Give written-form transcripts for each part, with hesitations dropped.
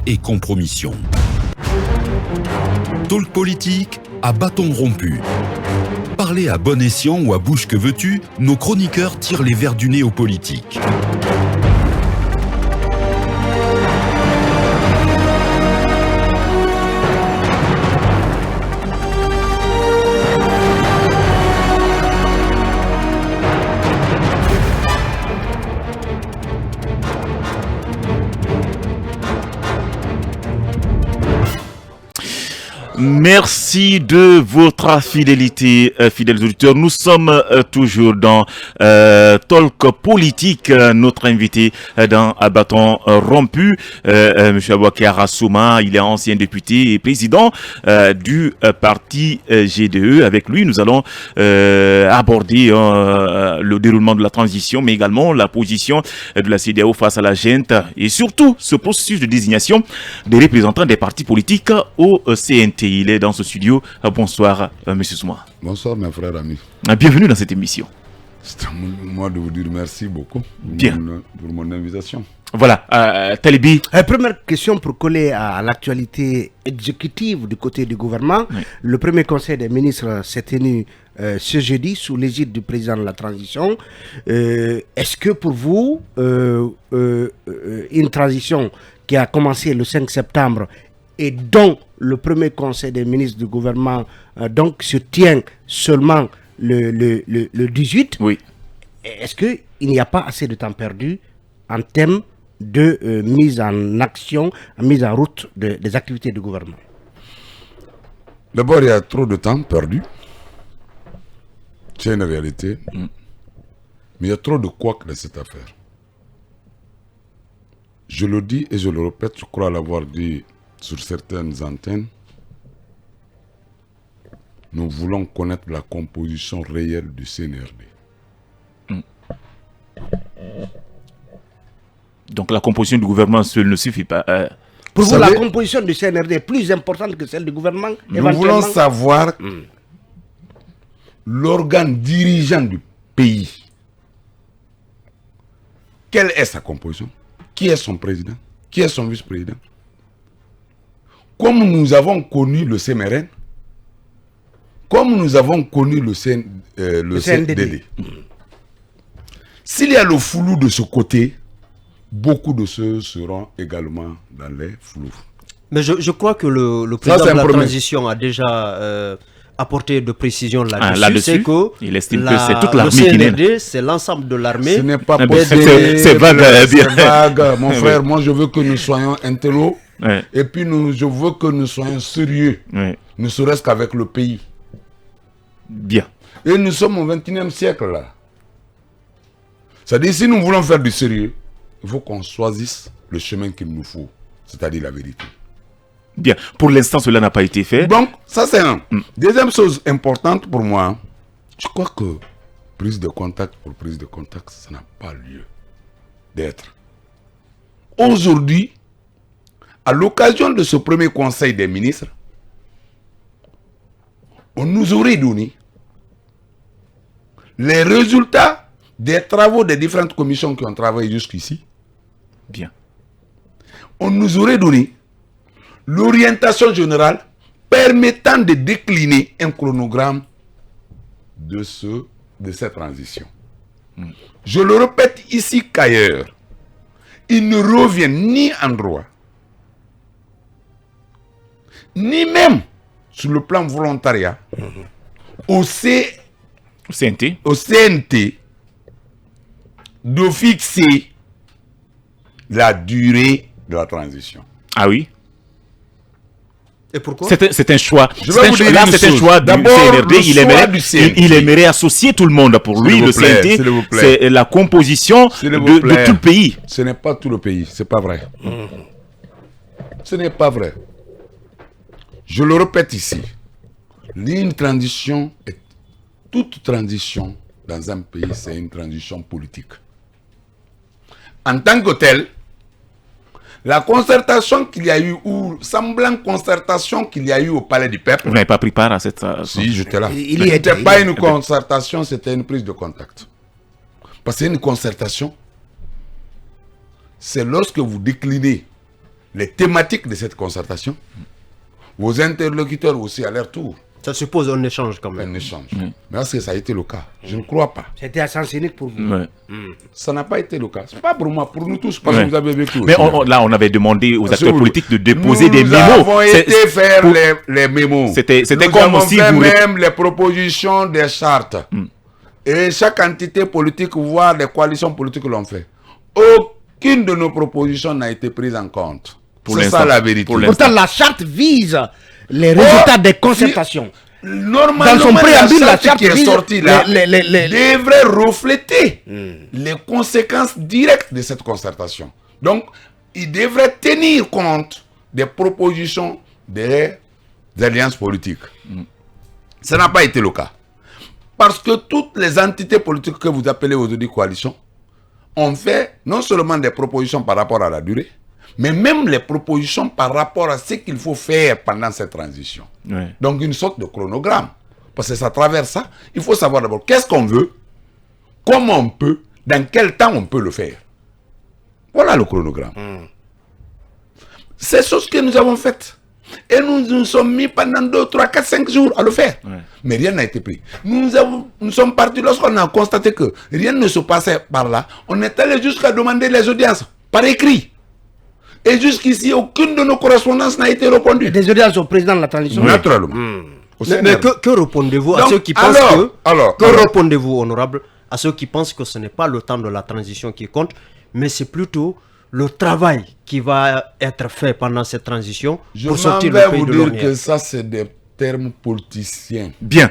et compromission. Talk politique à bâton rompu. Parler à bon escient ou à bouche que veux-tu, nos chroniqueurs tirent les verres du nez aux politiques. Merci de votre fidélité, fidèles auditeurs. Nous sommes toujours dans Talk Politique. Notre invité dans À bâton rompu, M. Aboubacar Rassouma, il est ancien député et président du parti GDE. Avec lui, nous allons aborder le déroulement de la transition, mais également la position de la CEDEAO face à la junte et surtout ce processus de désignation des représentants des partis politiques au CNT. Il est dans ce studio. Bonsoir, M. Souma. Bonsoir, mes frères amis. Bienvenue dans cette émission. C'est à moi de vous dire merci beaucoup pour mon invitation. Voilà, Talibi. Première question pour coller à l'actualité exécutive du côté du gouvernement. Oui. Le premier conseil des ministres s'est tenu ce jeudi sous l'égide du président de la transition. Est-ce que pour vous, une transition qui a commencé le 5 septembre et dont le premier conseil des ministres du gouvernement donc se tient seulement le 18, oui. Est-ce qu'il n'y a pas assez de temps perdu en termes de mise en action, mise en route des activités du gouvernement? D'abord, il y a trop de temps perdu. C'est une réalité. Mais il y a trop de couacs dans cette affaire. Je le dis et je le répète, je crois l'avoir dit sur certaines antennes. Nous voulons connaître la composition réelle du CNRD. Donc la composition du gouvernement seule ne suffit pas. Pour vous, la composition du CNRD est plus importante que celle du gouvernement? Nous voulons savoir l'organe dirigeant du pays. Quelle est sa composition? Qui est son président? Qui est son vice-président? Comme nous avons connu le CMRN, comme nous avons connu le CNDD. S'il y a le flou de ce côté, beaucoup de ceux seront également dans les flous. Mais je crois que le président de la transition a déjà apporté de précisions là-dessus. Il estime que c'est toute l'armée qui CNRD, c'est l'ensemble de l'armée. Ce n'est pas possible. C'est vague. Mon frère, moi je veux que nous soyons intello. Ouais. Et puis je veux que nous soyons sérieux, ne serait-ce qu'avec le pays. Bien. Et nous sommes au XXIe siècle là. C'est-à-dire, si nous voulons faire du sérieux, il faut qu'on choisisse le chemin qu'il nous faut, c'est-à-dire la vérité. Bien. Pour l'instant, cela n'a pas été fait. Donc, ça c'est un. Deuxième chose importante pour moi, je crois que prise de contact pour prise de contact, ça n'a pas lieu d'être. Aujourd'hui, à l'occasion de ce premier conseil des ministres, on nous aurait donné les résultats des travaux des différentes commissions qui ont travaillé jusqu'ici. Bien. On nous aurait donné l'orientation générale permettant de décliner un chronogramme de cette transition. Je le répète ici qu'ailleurs, il ne revient ni en droit, ni même sur le plan volontariat au CNT de fixer la durée de la transition. Ah oui? Et pourquoi? C'est un choix. C'est un choix du CNRD. Il aimerait associer tout le monde. Pour lui, le CNT, c'est la composition de tout le pays. Ce n'est pas tout le pays. C'est pas vrai. Ce n'est pas vrai. Je le répète ici. Une transition, toute transition dans un pays, c'est une transition politique. En tant que telle, la concertation qu'il y a eu, ou semblant concertation qu'il y a eu au Palais du Peuple... Vous n'avez pas pris part à cette... Si, j'étais là. Ce n'était pas une concertation, c'était une prise de contact. Parce qu'une concertation, c'est lorsque vous déclinez les thématiques de cette concertation, vos interlocuteurs aussi à leur tour. Ça suppose un échange quand même. Un échange. Mais est-ce que ça a été le cas? Je ne crois pas. C'était à sens unique pour vous. Ça n'a pas été le cas. C'est pas pour moi, pour nous tous, parce que vous avez vécu. Mais là, on avait demandé aux acteurs politiques de déposer des mémos. Nous avons été faire les mémos. C'était comme si vous... même les propositions des chartes. Et chaque entité politique, voire les coalitions politiques l'ont fait. Aucune de nos propositions n'a été prise en compte. C'est ça la vérité. Pourtant, la charte vise les résultats des concertations. Normalement, dans son préambule, la charte qui est sortie là devrait refléter les conséquences directes de cette concertation. Donc, il devrait tenir compte des propositions des alliances politiques. Ça n'a pas été le cas. Parce que toutes les entités politiques que vous appelez aujourd'hui coalition ont fait non seulement des propositions par rapport à la durée, mais même les propositions par rapport à ce qu'il faut faire pendant cette transition. Donc une sorte de chronogramme. Parce que ça traverse ça. Il faut savoir d'abord qu'est-ce qu'on veut, comment on peut, dans quel temps on peut le faire. Voilà le chronogramme. C'est ce que nous avons fait. Et nous nous sommes mis pendant 2, 3, 4, 5 jours à le faire. Mais rien n'a été pris. Nous sommes partis lorsqu'on a constaté que rien ne se passait par là. On est allé jusqu'à demander les audiences par écrit. Et jusqu'ici, aucune de nos correspondances n'a été répondue. Des audiences au président de la transition. Naturellement. Mais que répondez-vous à ceux qui pensent que répondez-vous, honorable, à ceux qui pensent que ce n'est pas le temps de la transition qui compte, mais c'est plutôt le travail qui va être fait pendant cette transition pour sortir le pays de l'ornière. Je vais vous dire que ça, c'est des termes politiciens. Bien.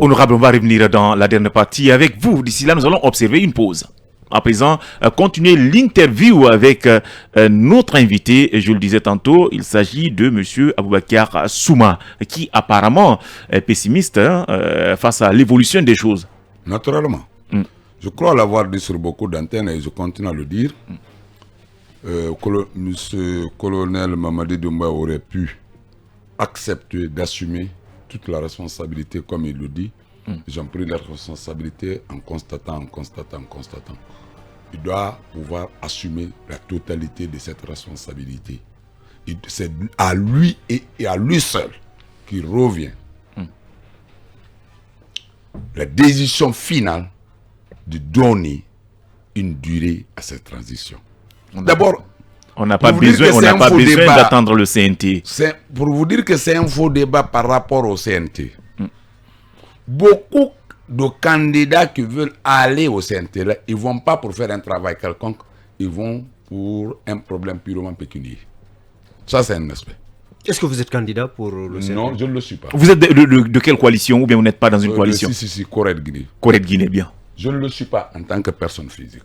Honorable, on va revenir dans la dernière partie avec vous. D'ici là, nous allons observer une pause. À présent, continuer l'interview avec notre invité. Je le disais tantôt, il s'agit de M. Aboubakar Souma, qui apparemment est pessimiste face à l'évolution des choses. Naturellement. Je crois l'avoir dit sur beaucoup d'antennes et je continue à le dire. Monsieur colonel Mamadi Doumbouya aurait pu accepter d'assumer toute la responsabilité comme il le dit. Ils ont pris leur responsabilité en constatant. Il doit pouvoir assumer la totalité de cette responsabilité. C'est à lui et à lui seul qu'il revient la décision finale de donner une durée à cette transition. D'abord, on n'a pas besoin d'attendre le CNT. Pour vous dire que c'est un faux débat par rapport au CNT. Beaucoup de candidats qui veulent aller au CNT, là, ils ne vont pas pour faire un travail quelconque, ils vont pour un problème purement pécuniaire. Ça, c'est un aspect. Est-ce que vous êtes candidat pour le CNT? Non, je ne le suis pas. Vous êtes de quelle coalition ou bien vous n'êtes pas dans une coalition? Si, Corée de Guinée. Corée de Guinée, bien. Je ne le suis pas en tant que personne physique.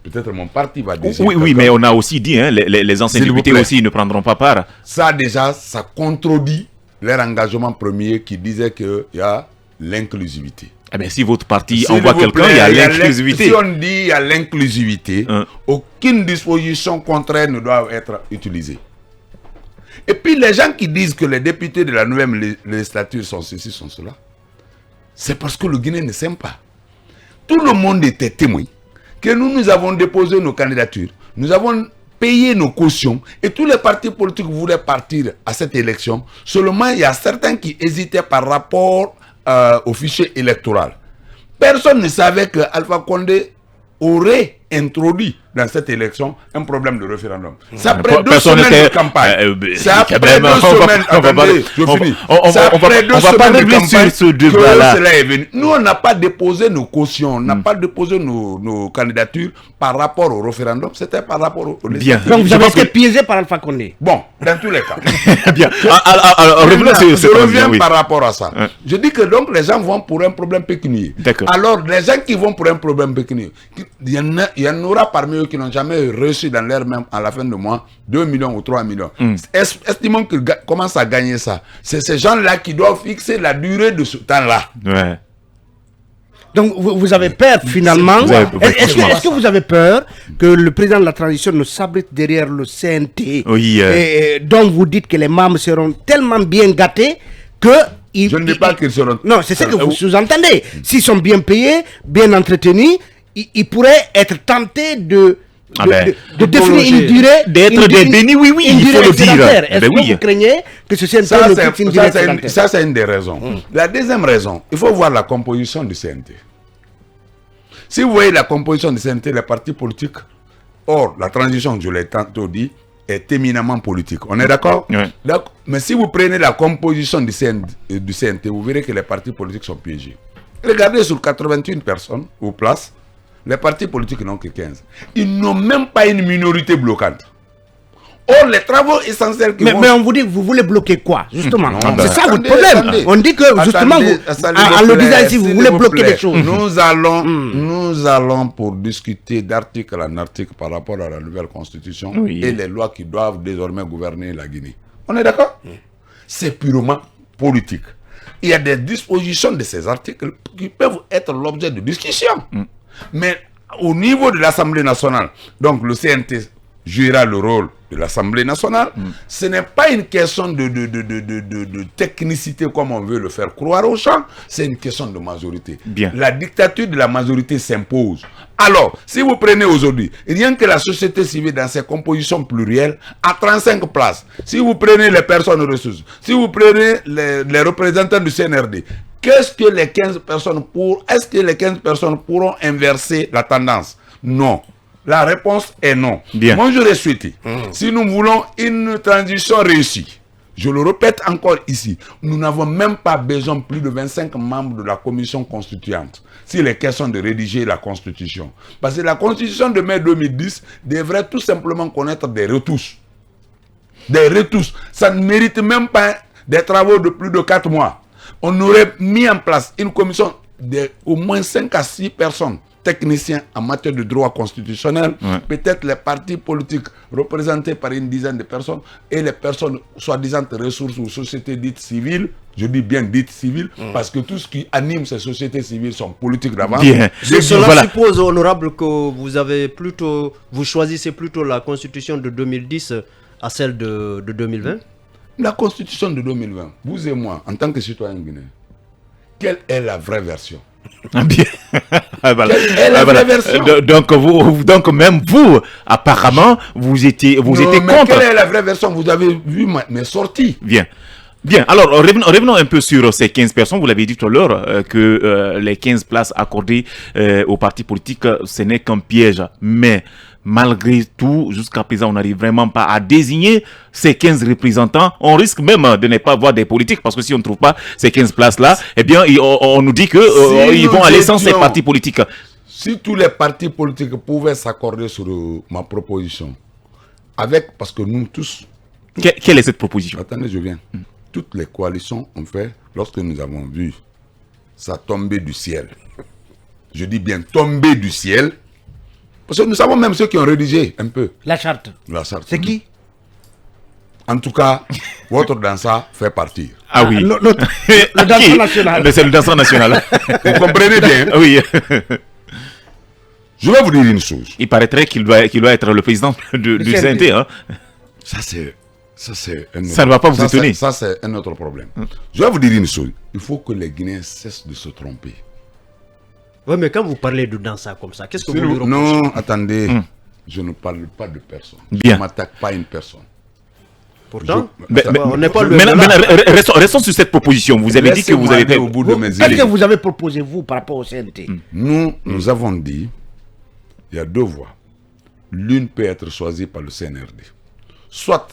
Peut-être mon parti va décider. Oui, mais on a aussi dit, hein, les anciens députés aussi ne prendront pas part. Ça déjà, ça contredit leur engagement premier qui disait qu'il y a l'inclusivité. Eh bien, si votre parti envoie quelqu'un, il y a l'inclusivité. Si on dit il y a l'inclusivité, aucune disposition contraire ne doit être utilisée. Et puis les gens qui disent que les députés de la nouvelle législature sont ceci, sont cela, c'est parce que le Guinéen ne s'aime pas. Tout le monde était témoin que nous avons déposé nos candidatures, nous avons payé nos cautions et tous les partis politiques voulaient partir à cette élection. Seulement, il y a certains qui hésitaient par rapport au fichier électoral. Personne ne savait que Alpha Condé aurait introduit dans cette élection un problème de référendum. C'est après 2 semaines de campagne. C'est après 2 semaines. Attendez, je finis. C'est après 2 semaines de campagne que cela est venu. Nous, on n'a pas déposé nos cautions, on n'a pas déposé nos candidatures par rapport au référendum. C'était par rapport au Bien. Donc vous avez été piégé par Alpha Condé. Bon, dans tous les cas. Bien. Alors, je reviens par rapport à ça. Je dis que donc les gens vont pour un problème pécuniaire. Alors, les gens qui vont pour un problème pécuniaire, il y en aura parmi eux qui n'ont jamais reçu dans l'air même à la fin de mois 2 millions ou 3 millions. Estimons qu'ils commencent à gagner ça. C'est ces gens-là qui doivent fixer la durée de ce temps-là. Ouais. Donc vous avez peur finalement. Est-ce que vous avez peur que le président de la transition ne s'abrite derrière le CNT dont vous dites que les membres seront tellement bien gâtés que... Je ne dis pas qu'ils seront... Non, c'est ce que vous sous-entendez. S'ils sont bien payés, bien entretenus, ils pourraient être tentés de de définir une durée d'être des bénis, oui, il faut le dire. Est-ce que vous craignez que ce CNT ne fixe une durée excédentaire? Ça, c'est une des raisons. La deuxième raison, il faut voir la composition du CNT. Si vous voyez la composition du CNT, les partis politiques, or, la transition, je l'ai tantôt dit, est éminemment politique. On est d'accord? Oui. Mais si vous prenez la composition du CNT, vous verrez que les partis politiques sont piégés. Regardez sur 81 personnes ou places, les partis politiques n'ont que 15. Ils n'ont même pas une minorité bloquante. Or, les travaux essentiels qui mais on vous dit, vous voulez bloquer quoi, justement? C'est ça votre problème. Attendez, on dit que, justement, en le disant ici, vous voulez bloquer des choses. Nous allons pour discuter d'article en article par rapport à la nouvelle constitution et les lois qui doivent désormais gouverner la Guinée. On est d'accord? C'est purement politique. Il y a des dispositions de ces articles qui peuvent être l'objet de discussion. Mais au niveau de l'Assemblée nationale, donc le CNT jouera le rôle de l'Assemblée nationale. Ce n'est pas une question de technicité comme on veut le faire croire aux gens, c'est une question de majorité. Bien. La dictature de la majorité s'impose. Alors, si vous prenez aujourd'hui, rien que la société civile dans ses compositions plurielles a 35 places. Si vous prenez les personnes ressources, si vous prenez les représentants du CNRD, est-ce que les 15 personnes pourront inverser la tendance? Non. La réponse est non. Bien. Moi, je l'ai souhaité. Si nous voulons une transition réussie, je le répète encore ici, nous n'avons même pas besoin plus de 25 membres de la commission constituante s'il est question de rédiger la constitution. Parce que la constitution de mai 2010 devrait tout simplement connaître des retouches. Des retouches. Ça ne mérite même pas des travaux de plus de 4 mois. On aurait mis en place une commission d'au moins 5 à 6 personnes, techniciens en matière de droit constitutionnel, peut-être les partis politiques représentés par une dizaine de personnes et les personnes soi-disant ressources ou sociétés dites civiles, je dis bien dites civiles, parce que tout ce qui anime ces sociétés civiles sont politiques d'avance. Cela suppose, honorable, que vous choisissez plutôt la constitution de 2010 à celle de 2020? La constitution de 2020, vous et moi, en tant que citoyens guinéens, quelle est la vraie version? Bien. Voilà. Quelle est la vraie version? Donc même vous, apparemment, vous étiez contre. Quelle est la vraie version? Vous avez vu mes sorties. Bien. Bien, alors revenons un peu sur ces 15 personnes. Vous l'avez dit tout à l'heure que les 15 places accordées aux partis politiques, ce n'est qu'un piège. Mais malgré tout, jusqu'à présent, on n'arrive vraiment pas à désigner ces 15 représentants. On risque même de ne pas avoir des politiques parce que si on ne trouve pas ces 15 places-là, eh bien, on nous dit qu'ils vont aller sans ces partis politiques. Si tous les partis politiques pouvaient s'accorder sur ma proposition, parce que nous tous... Quelle est cette proposition? Attendez, je viens. Toutes les coalitions ont fait, lorsque nous avons vu ça tomber du ciel. Je dis bien tomber du ciel. Parce que nous savons même ceux qui ont rédigé un peu. La charte. C'est qui? En tout cas, votre danseur fait partir. Ah oui. Le danseur national. Mais c'est le danseur national. Vous comprenez bien? Oui. Je vais vous dire une chose. Il paraîtrait qu'il doit être le président du CNT. Hein. Ça ne va pas vous étonner. Ça, c'est un autre problème. Je vais vous dire une chose. Il faut que les Guinéens cessent de se tromper. Oui, mais quand vous parlez de danseur comme ça, qu'est-ce que vous lui reprochez? Non, attendez. Je ne parle pas de personne. Bien. Je ne m'attaque pas à une personne. Pourtant, on n'est pas restons sur cette proposition. Vous avez dit que vous avez fait au bout de mes idées. Qu'est-ce que vous avez proposé, vous, par rapport au CNT? Nous avons dit, il y a 2 voies. L'une peut être choisie par le CNRD. Soit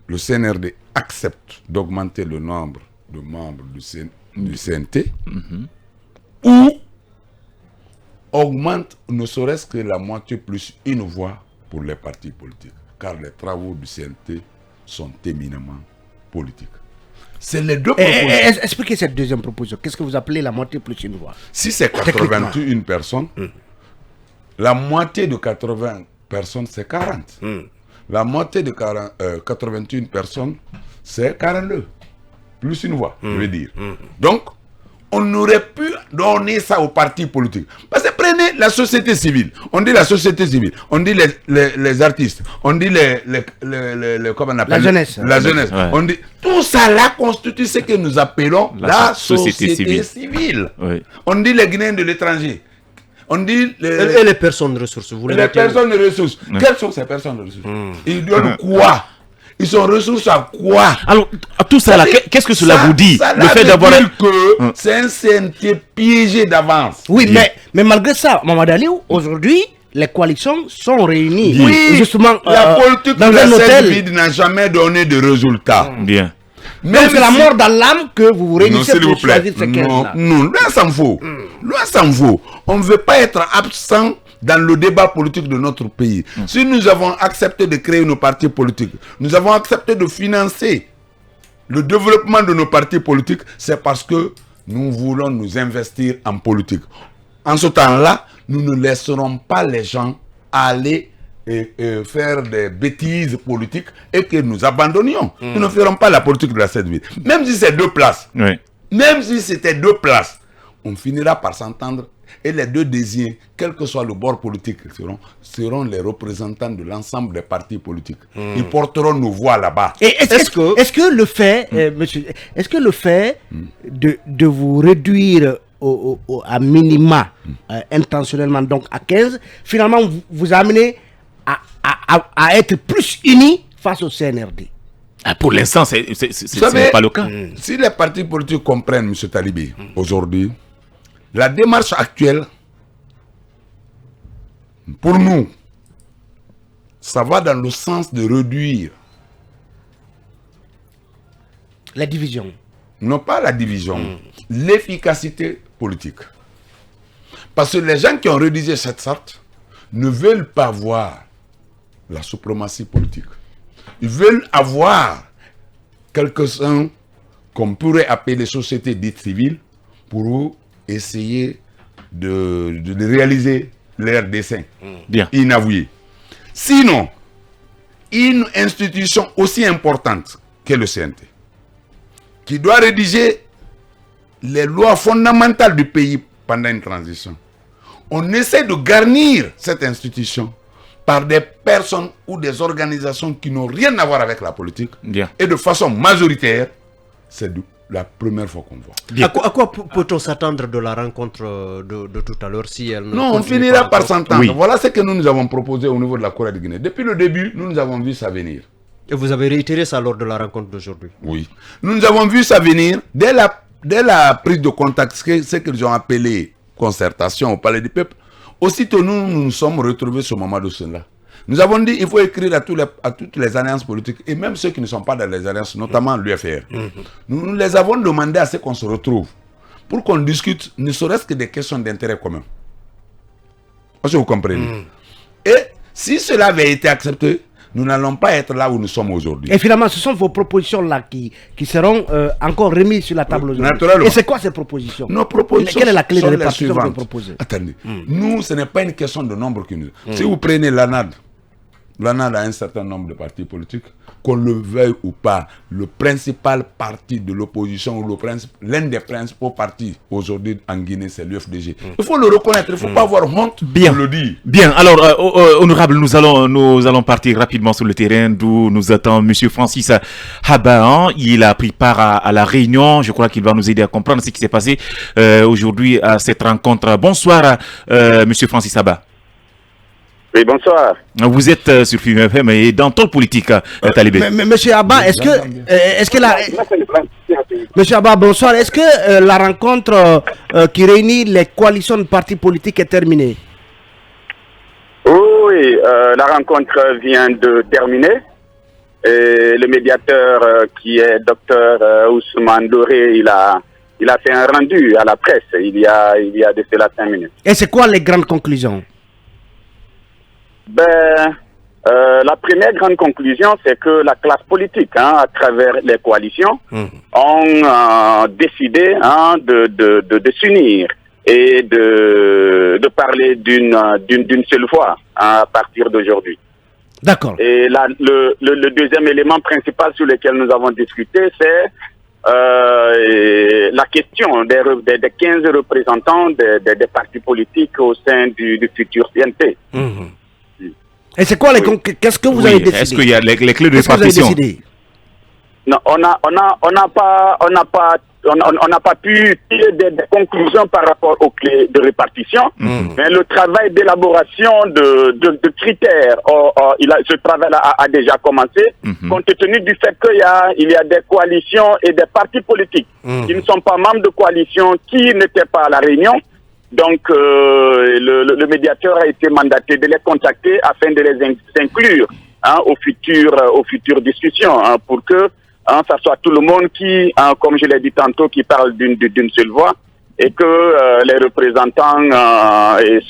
le CNRD accepte d'augmenter le nombre de membres du CNT, ou augmente ne serait-ce que la moitié plus une voix pour les partis politiques. Car les travaux du CNT sont éminemment politiques. C'est les 2 propositions. Expliquez cette deuxième proposition. Qu'est-ce que vous appelez la moitié plus une voix? Si c'est 81 personnes, la moitié de 80 personnes, c'est 40. La moitié de 81 personnes, c'est 42. Plus une voix, je veux dire. Donc, on aurait pu donner ça aux partis politiques. Parce que prenez la société civile. On dit la société civile. On dit les artistes. On dit comment on appelle? La jeunesse. La jeunesse. Ouais. On dit, tout ça là constitue ce que nous appelons la société civile. Oui. On dit les Guinéens de l'étranger. On dit... Et les personnes ressources, vous les personnes ressources. Quelles sont ces personnes ressources? Ils donnent quoi? Ils sont ressources à quoi? Alors, tout ça là, qu'est-ce que cela vous dit? Le fait d'avoir... que c'est un CNT piégé d'avance. Oui, mais malgré ça, Mamadou Aliou, aujourd'hui, les coalitions sont réunies. Oui, justement, la politique dans de un la hôtel vide n'a jamais donné de résultat. Bien. Même c'est la mort dans l'âme que vous vous réunissez pour choisir ces caisses-là. Non, loin s'en faut. Loin s'en faut. On ne veut pas être absent dans le débat politique de notre pays. Si nous avons accepté de créer nos partis politiques, nous avons accepté de financer le développement de nos partis politiques, c'est parce que nous voulons nous investir en politique. En ce temps-là, nous ne laisserons pas les gens aller faire des bêtises politiques et que nous abandonnions. Nous ne ferons pas la politique de la cette ville. Même si c'est 2 places, même si c'était 2 places, on finira par s'entendre et les 2 désignés, quel que soit le bord politique, seront les représentants de l'ensemble des partis politiques. Ils porteront nos voix là-bas. Est-ce que le fait, monsieur, est-ce que le fait de vous réduire à minima intentionnellement, donc à 15, finalement vous amenez à être plus unis face au CNRD? Pour l'instant, ce n'est pas le cas. Si les partis politiques comprennent, M. Talibé, aujourd'hui, la démarche actuelle, pour nous, ça va dans le sens de réduire la division. Non pas la division, l'efficacité politique. Parce que les gens qui ont rédigé cette charte ne veulent pas voir la suprématie politique. Ils veulent avoir quelques-uns qu'on pourrait appeler les sociétés dites civiles pour essayer de réaliser leur dessein inavoué. Sinon, une institution aussi importante que le CNT, qui doit rédiger les lois fondamentales du pays pendant une transition, on essaie de garnir cette institution par des personnes ou des organisations qui n'ont rien à voir avec la politique. Et de façon majoritaire, c'est la première fois qu'on voit. À quoi peut-on s'attendre de la rencontre de tout à l'heure si elle on finira par s'entendre. Voilà ce que nous avons proposé au niveau de la Corée de Guinée. Depuis le début, nous avons vu ça venir. Et vous avez réitéré ça lors de la rencontre d'aujourd'hui? Oui. Nous avons vu ça venir dès la prise de contact, ce qu'ils ont appelé concertation au Palais du Peuple. Aussitôt, nous nous sommes retrouvés sur Mamadou Silla. Nous avons dit qu'il faut écrire à toutes les alliances politiques, et même ceux qui ne sont pas dans les alliances, notamment l'UFR. Nous les avons demandé à ce qu'on se retrouve, pour qu'on discute, ne serait-ce que des questions d'intérêt commun. Est-ce que vous comprenez? Et si cela avait été accepté, nous n'allons pas être là où nous sommes aujourd'hui. Et finalement, ce sont vos propositions-là qui seront encore remises sur la table aujourd'hui. Et c'est quoi ces propositions? Nos propositions. Quelle est la clé de répartition que vous proposez? Attendez, nous, ce n'est pas une question de nombre qui nous... Si vous prenez l'ANAD a un certain nombre de partis politiques, qu'on le veuille ou pas, le principal parti de l'opposition ou l'un des principaux partis aujourd'hui en Guinée, c'est l'UFDG. Il faut le reconnaître, il ne faut pas avoir honte de le dire. Bien, alors, honorable, nous allons partir rapidement sur le terrain d'où nous attend M. Francis Haba. Il a pris part à la réunion. Je crois qu'il va nous aider à comprendre ce qui s'est passé aujourd'hui à cette rencontre. Bonsoir, M. Francis Haba. Oui, bonsoir. Vous êtes sur FIM FM et dans ton politique, Talibé. Monsieur Abba, est-ce que Monsieur Abba, bonsoir. Est-ce que la rencontre qui réunit les coalitions de partis politiques est terminée? Oui, la rencontre vient de terminer. Et le médiateur qui est Dr Ousmane Doré, il a fait un rendu à la presse il y a de cela 5 minutes. Et c'est quoi les grandes conclusions? La première grande conclusion, c'est que la classe politique, à travers les coalitions, ont décidé de s'unir et de parler d'une seule voix à partir d'aujourd'hui. D'accord. Et le deuxième élément principal sur lequel nous avons discuté, c'est la question des 15 représentants des partis politiques au sein du futur CNT. Et c'est quoi qu'est-ce que vous avez décidé? Est-ce qu'il y a les clés de répartition? Non, on n'a pas on n'a pas pu tirer des conclusions par rapport aux clés de répartition, mais le travail d'élaboration de critères, ce travail a déjà commencé, compte tenu du fait qu'il y a des coalitions et des partis politiques qui ne sont pas membres de coalitions, qui n'étaient pas à la réunion. Donc, le médiateur a été mandaté de les contacter afin de les inclure aux futures discussions, pour que ça soit tout le monde qui, comme je l'ai dit tantôt, qui parle d'une seule voix, et que les représentants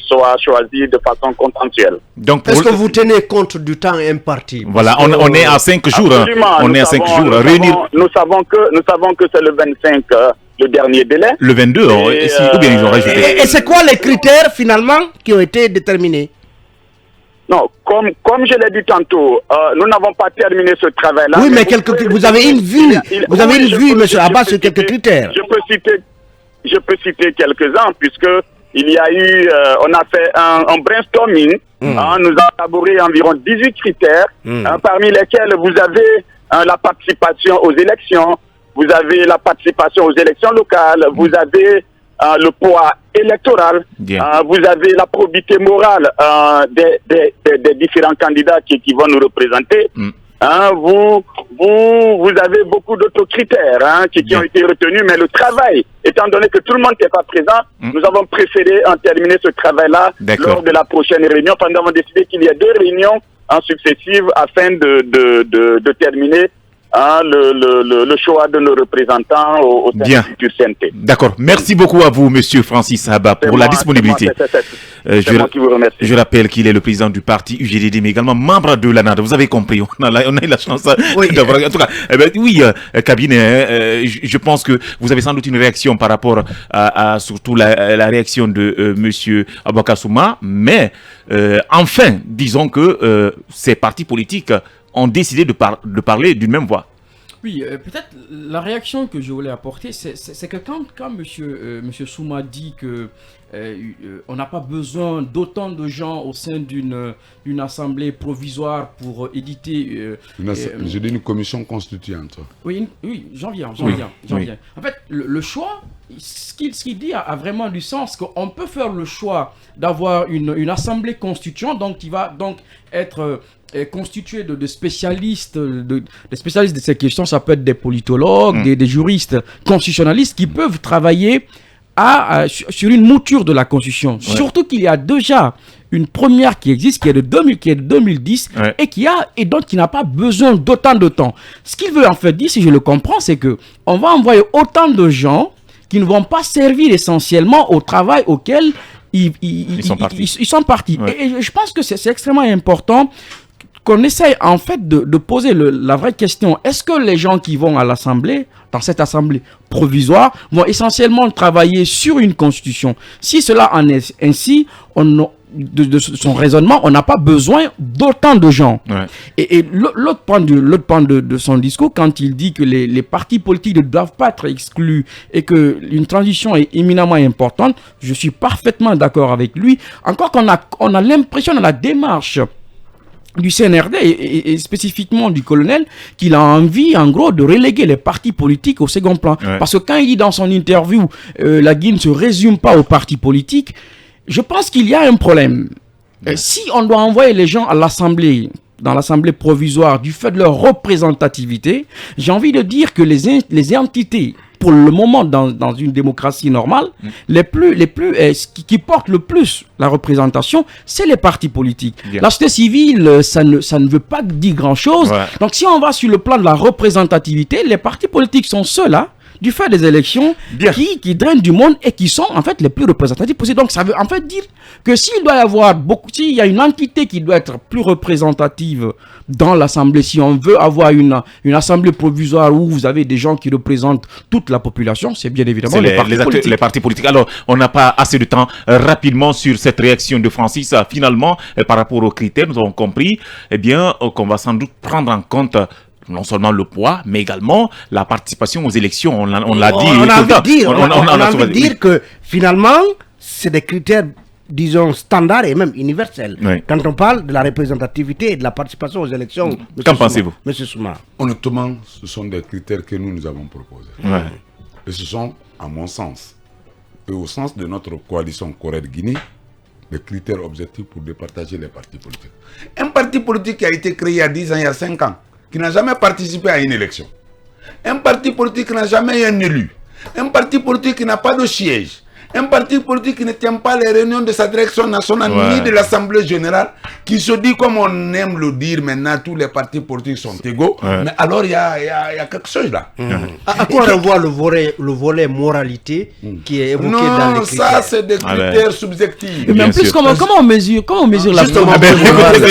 soient choisis de façon consensuelle. Donc, est-ce que vous tenez compte du temps imparti? Voilà, on est à 5 jours. On est à 5 jours. Nous savons que c'est le 25, le dernier délai. Le 22, ou bien ils ont rajouté. Et c'est quoi les critères finalement qui ont été déterminés? Non, comme je l'ai dit tantôt, nous n'avons pas terminé ce travail-là. Oui, mais vous avez une vue, M. Abbas, sur quelques critères. Je peux citer quelques-uns, puisque il y a eu, on a fait un brainstorming, nous avons élaboré environ 18 critères, parmi lesquels vous avez la participation aux élections, vous avez la participation aux élections locales, vous avez le poids électoral, vous avez la probité morale des différents candidats qui vont nous représenter. Vous avez beaucoup d'autres critères qui ont été retenus, mais le travail, étant donné que tout le monde n'est pas présent, nous avons préféré en terminer ce travail-là lors de la prochaine réunion. Nous avons décidé qu'il y a 2 réunions successives afin de terminer le choix de nos représentants au sein du CNT. D'accord. Merci beaucoup à vous, Monsieur Francis Abba, pour la disponibilité. Je rappelle qu'il est le président du parti UGDD, mais également membre de l'ANAD. Vous avez compris, on a eu la chance d'avoir... En tout cas, cabinet, je pense que vous avez sans doute une réaction par rapport à surtout la réaction de Monsieur Aboukassouma, mais enfin, disons que ces partis politiques ont décidé de parler d'une même voix. Oui, peut-être la réaction que je voulais apporter, c'est que quand monsieur Souma dit que on n'a pas besoin d'autant de gens au sein d'une assemblée provisoire pour éditer... J'ai dit une commission constituante. Oui, j'en viens. En fait, le choix, ce qu'il dit a vraiment du sens, qu'on peut faire le choix d'avoir une assemblée constituante, donc qui va donc être... constitué de spécialistes, de spécialistes de ces questions. Ça peut être des politologues, des juristes constitutionnalistes qui peuvent travailler sur une mouture de la Constitution. Surtout qu'il y a déjà une première qui existe, qui est de 2010, et donc qui n'a pas besoin d'autant de temps. Ce qu'il veut en fait dire, si je le comprends, c'est que on va envoyer autant de gens qui ne vont pas servir essentiellement au travail auquel ils sont partis. Et je pense que c'est extrêmement important qu'on essaye en fait de poser la vraie question. Est-ce que les gens qui vont à l'Assemblée, dans cette Assemblée provisoire, vont essentiellement travailler sur une constitution? Si cela en est ainsi, de son raisonnement, on n'a pas besoin d'autant de gens. Et l'autre point de son discours, quand il dit que les partis politiques ne doivent pas être exclus et qu'une transition est éminemment importante, je suis parfaitement d'accord avec lui. Encore qu'on a l'impression dans la démarche du CNRD et spécifiquement du colonel qu'il a envie en gros de reléguer les partis politiques au second plan. Parce que quand il dit dans son interview la Guinée ne se résume pas aux partis politiques, je pense qu'il y a un problème. Si on doit envoyer les gens à l'Assemblée, dans l'Assemblée provisoire, du fait de leur représentativité, j'ai envie de dire que les entités, pour le moment, dans une démocratie normale, qui portent le plus la représentation, c'est les partis politiques. La société civile, ça ne veut pas dire grand-chose. Donc, si on va sur le plan de la représentativité, les partis politiques sont ceux-là, du fait des élections, qui drainent du monde et qui sont en fait les plus représentatifs possibles. Donc, ça veut en fait dire que s'il doit y avoir s'il y a une entité qui doit être plus représentative dans l'Assemblée, si on veut avoir une Assemblée provisoire où vous avez des gens qui représentent toute la population, c'est bien évidemment les partis politiques. Alors, on n'a pas assez de temps rapidement sur cette réaction de Francis. Finalement, par rapport aux critères, nous avons compris qu'on va sans doute prendre en compte non seulement le poids, mais également la participation aux élections. On l'a dit. On a envie de dire que finalement, c'est des critères, disons, standards et même universels. Quand on parle de la représentativité et de la participation aux élections. Qu'en pensez-vous, Monsieur Souma? Honnêtement, ce sont des critères que nous avons proposés. Et ce sont, à mon sens, et au sens de notre coalition Corée-Guinée, les critères objectifs pour départager les partis politiques. Un parti politique qui a été créé il y a 10 ans, il y a 5 ans, qui n'a jamais participé à une élection. Un parti politique qui n'a jamais eu un élu. Un parti politique qui n'a pas de siège. Un parti politique qui ne tient pas les réunions de sa direction nationale ni de l'Assemblée générale, qui se dit, comme on aime le dire maintenant, tous les partis politiques sont égaux. Mais alors, il y a quelque chose là. À quoi renvoie le volet moralité qui est évoqué dans les critères? Ça, c'est des critères subjectifs. Mais en plus, comment on mesure la moralité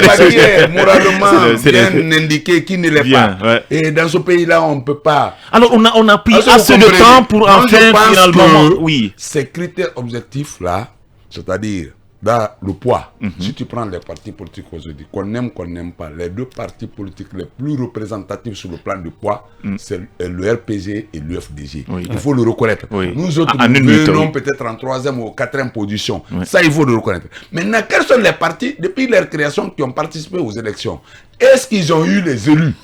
moralement bien indiqué qui ne l'est pas. Et dans ce pays-là, on ne peut pas. Alors, on a pris assez de temps pour en faire finalement. Oui. Ces critères objectifs là, c'est-à-dire dans le poids, si tu prends les partis politiques aujourd'hui, qu'on n'aime pas, les deux partis politiques les plus représentatifs sur le plan du poids, c'est le RPG et l'UFDG. Il faut le reconnaître. Nous autres, nous venons peut-être en 3e ou 4e position. Ça, il faut le reconnaître. Maintenant, quels sont les partis, depuis leur création, qui ont participé aux élections? Est-ce qu'ils ont eu les élus?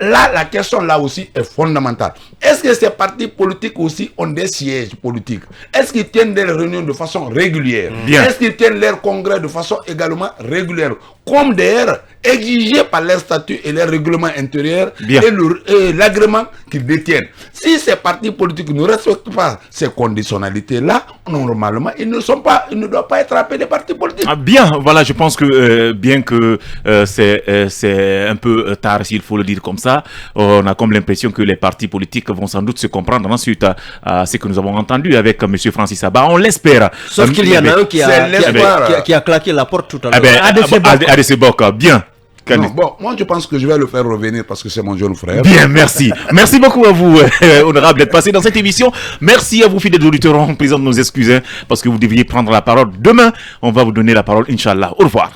Là, la question là aussi est fondamentale. Est-ce que ces partis politiques aussi ont des sièges politiques? Est-ce qu'ils tiennent des réunions de façon régulière? Est-ce qu'ils tiennent leurs congrès de façon également régulière? Comme d'ailleurs exigé par leur statut et leur règlement intérieur et l'agrément qu'ils détiennent. Si ces partis politiques ne respectent pas ces conditionnalités-là, normalement, ils ne doivent pas être appelés des partis politiques. Bien, voilà, je pense que bien que c'est un peu tard, s'il faut le dire comme ça, on a comme l'impression que les partis politiques vont sans doute se comprendre ensuite à ce que nous avons entendu avec M. Francis Abba. On l'espère. Sauf qu'il y en a un qui a claqué la porte tout à l'heure. Adeseboka, bien. Non, bon, moi je pense que je vais le faire revenir parce que c'est mon jeune frère. Bien, merci. Merci beaucoup à vous, honorable, d'être passé dans cette émission. Merci à vous, fidèles auditeurs. On présente nos excuses parce que vous deviez prendre la parole. Demain, on va vous donner la parole, Inch'Allah. Au revoir.